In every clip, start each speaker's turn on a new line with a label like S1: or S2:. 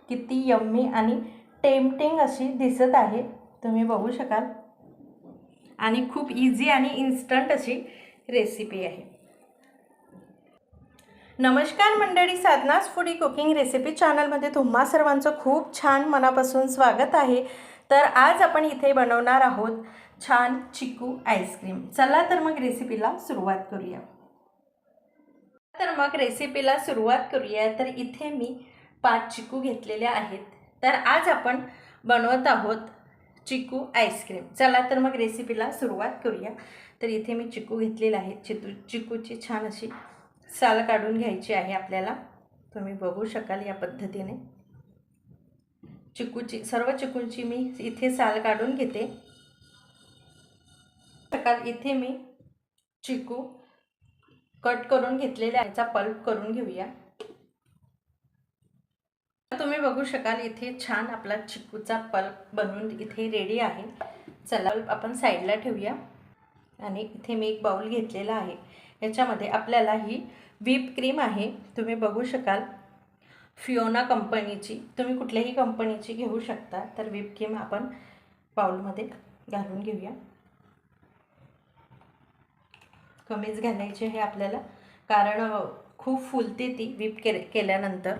S1: किती यम्मी आणि टेम्पटिंग अशी दिसत आहे, तुम्ही बघू शकाल। आणि खूप इझी आणि इन्स्टंट अशी रेसिपी आहे। नमस्कार मंडळी, साधनास फूडी कुकिंग रेसिपी चॅनलमध्ये तुम्हा सर्वांचं खूप छान मनापासून स्वागत आहे। तर आज आपण इथे बनवणार आहोत छान चिकू आईस्क्रीम। चला तर मग रेसिपीला सुरुवात करूया। तर इथे मी 5 चिकू घेतलेले आहेत। तर आज आपण बनवत आहोत चिकू आईस्क्रीम। चला तर मग रेसिपीला सुरुवात करूया। तर इथे मी चिकू घेतलेले आहेत। चिकूची छान अशी साल काढून घ्यायची आहे आपल्याला। तुम्ही बघू शकाल या पद्धतीने सर्व चिकूची मी इथे साल काढून घेते। इथे मी चिकू कट करून घेतलेला याचा पल्प करून घेऊया। तुम्ही बघू शकाल इथे छान आपला चिकूचा पल्प बनवून इथे रेडी आहे। चला आपण साईडला ठेवूया। आणि इथे मी एक बाउल घेतलेला आहे। याच्यामध्ये आपल्याला ही व्हिप क्रीम आहे, तुम्ही बघू शकाल फिओना कंपनीची, तुम्ही कुठल्याही कंपनीची घेऊ शकता। तर व्हिप क्रीम आपण बाउलमध्ये घालून घेऊया। कमीच घालायची आहे आपल्याला, कारण खूप फुलते ती व्हिप केल्यानंतर।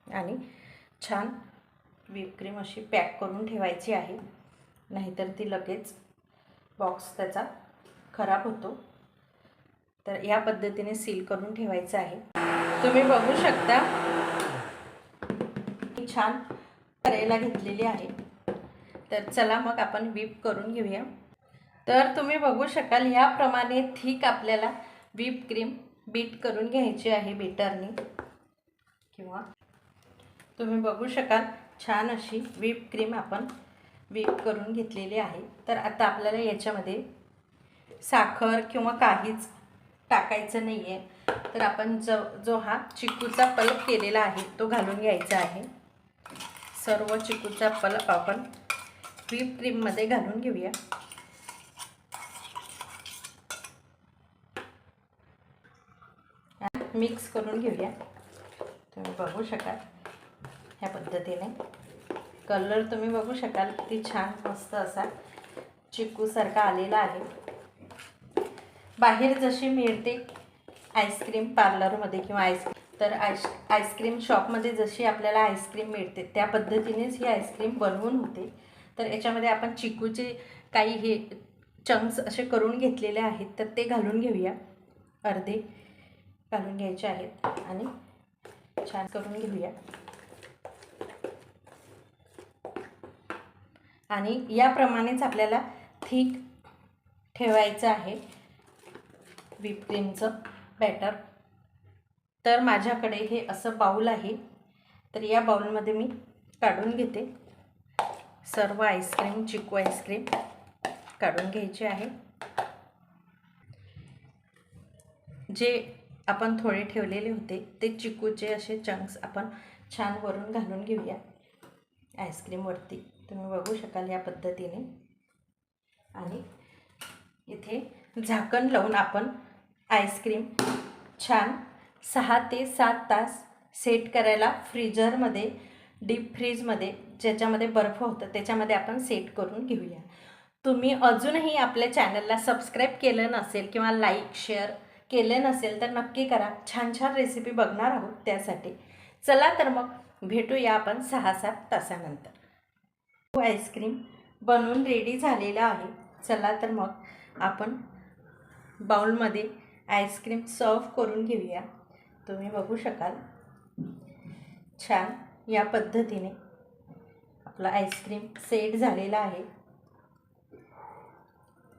S1: आणि छान व्हिप क्रीम अशी पॅक करून ठेवायची आहे, नाहीतर ती लगेच बॉक्स त्याचा खराब होतो। तर या पद्धतीने सील करून ठेवायचं आहे। तुम्ही बघू शकता छान करायला घेतलेली आहे। तर चला मग आपण व्हिप करून घेऊया। तर तुम्ही बघू शकाल याप्रमाणे थिक आपल्याला व्हिप क्रीम बीट करून घ्यायची आहे बीटरने, किंवा तुम्ही बघू शकाल छान अशी व्हिप क्रीम आपण व्हिप करून घेतलेली आहे। तर आता आपल्याला याच्यामध्ये साखर किंवा काहीच टाकायचं नाही आहे। तर आपण जो हा चिकूचा पल्प केलेला आहे तो घालून घ्यायचा आहे। सर्व चिकूचा पल्प आपण व्हिप क्रीममध्ये घालून घेऊया। मिक्स करून घेऊया। तुम्ही बघू शकाल ह्या पद्धतीने कलर तुम्ही बघू शकाल किती छान मस्त असा चिकूसारखा आलेला आहे। बाहेर जशी मिळते आईस्क्रीम पार्लरमध्ये किंवा आईस्क्रीम शॉपमध्ये जशी आपल्याला आईस्क्रीम मिळते त्या पद्धतीनेच ही आईस्क्रीम बनवून होते। तर याच्यामध्ये आपण चिकूचे काही हे चंक्स असे करून घेतलेले आहेत, तर ते घालून घेऊया। अर्धे घालून घ्यायचे आहेत आणि छान करून घेऊया। आणि याप्रमाणेच आपल्याला थिक ठेवायचं आहे व्हिप क्रीमचं बॅटर। तर माझ्याकडे हे असं बाउल आहे, तर या बाउलमध्ये मी काढून घेते सर्व आईस्क्रीम, चिकू आईस्क्रीम काढून घ्यायची आहे। जे आपण थोडे ठेवलेले होते ते चिकूचे असे चंक्स आपण छान वरून घालून घेऊया आईस्क्रीमवरती, तुम्ही बघू शकाल या पद्धतीने। आणि इथे झाकण लावून आपण आईस्क्रीम छान 6 ते 7 तास सेट करायला फ्रीजरमध्ये, डीप फ्रीजमध्ये ज्याच्यामध्ये बर्फ होतं त्याच्यामध्ये आपण सेट करून घेऊया। तुम्ही अजूनही आपल्या चॅनलला सबस्क्राईब केलं नसेल किंवा लाईक शेअर केले नसेल तर नक्की करा। छान छान रेसिपी बघणार आहोत त्यासाठी। चला तर मग भेटूया आपण 6-7 तासानंतर। आईस्क्रीम बनवून रेडी झालेला आहे। चला तर मग आपण बाउलमध्ये आईस्क्रीम सर्व करून घेऊया। तुम्ही बघू शकाल छान या पद्धतीने आपला आईस्क्रीम सेट झालेला आहे,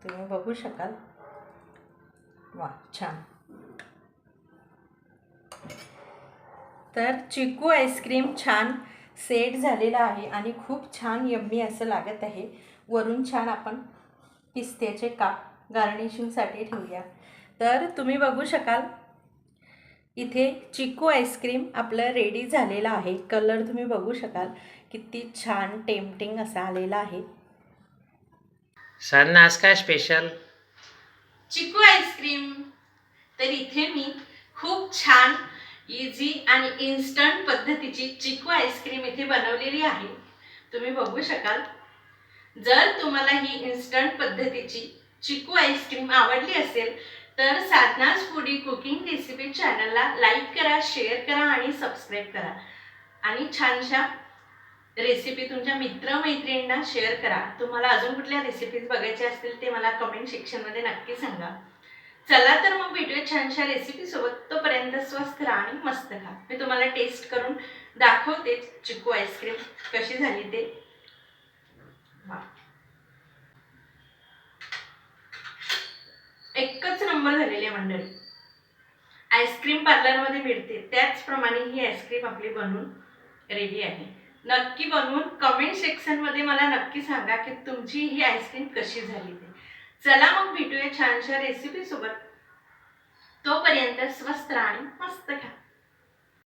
S1: तुम्ही बघू शकाल। वाह, छान। तर चिकू आईस्क्रीम छान सेट झालेला आहे आणि खूप छान यम्मी असं लागत आहे। वरून छान आपण पिस्त्याचे काप गार्निशिंगसाठी ठेवूया। तर तुम्ही बघू शकाल इथे चिकू आईस्क्रीम आपलं रेडी झालेला आहे। कलर तुम्ही बघू शकाल किती छान टेम्पटिंग असा आलेला आहे।
S2: साधना, आज काय स्पेशल?
S1: चिकू आईस्क्रीम। तर इथे मी खूप छान इझी आणि इन्स्टंट पद्धतीची चिकू आईस्क्रीम इथे बनवलेली आहे, तुम्ही बघू शकाल। जर तुम्हाला ही इन्स्टंट पद्धतीची चिकू आईस्क्रीम आवडली असेल तर साधनाज फूडी कुकिंग रेसिपी चॅनलला लाईक करा, शेअर करा आणि सबस्क्राईब करा आणि छानशा रेसिपी तुमच्या मित्रमैत्रिणींना शेअर करा। तुम्हाला अजून कुठल्या रेसिपीज बघायच्या असतील ते मला कमेंट सेक्शनमध्ये नक्की सांगा। चला तर मग भेटूया छानशा रेसिपी सोबत, तोपर्यंत स्वस्त राहा आणि मस्त खा। मी तुम्हाला टेस्ट करून दाखवते चिकू आईस्क्रीम कशी झाली ते। एकच नंबर झालेली आहे मंडळी। आईस्क्रीम पार्लरमध्ये मिळते त्याचप्रमाणे ही आईस्क्रीम आपली बनवून रेडी आहे। नक्की बनवून कमेंट सेक्शनमध्ये मला नक्की सांगा की तुमची ही आईस्क्रीम कशी झाली ते। चला मग भेटूया छानशा रेसिपी सोबत, तोपर्यंत स्वस्त राहा आणि मस्त खा।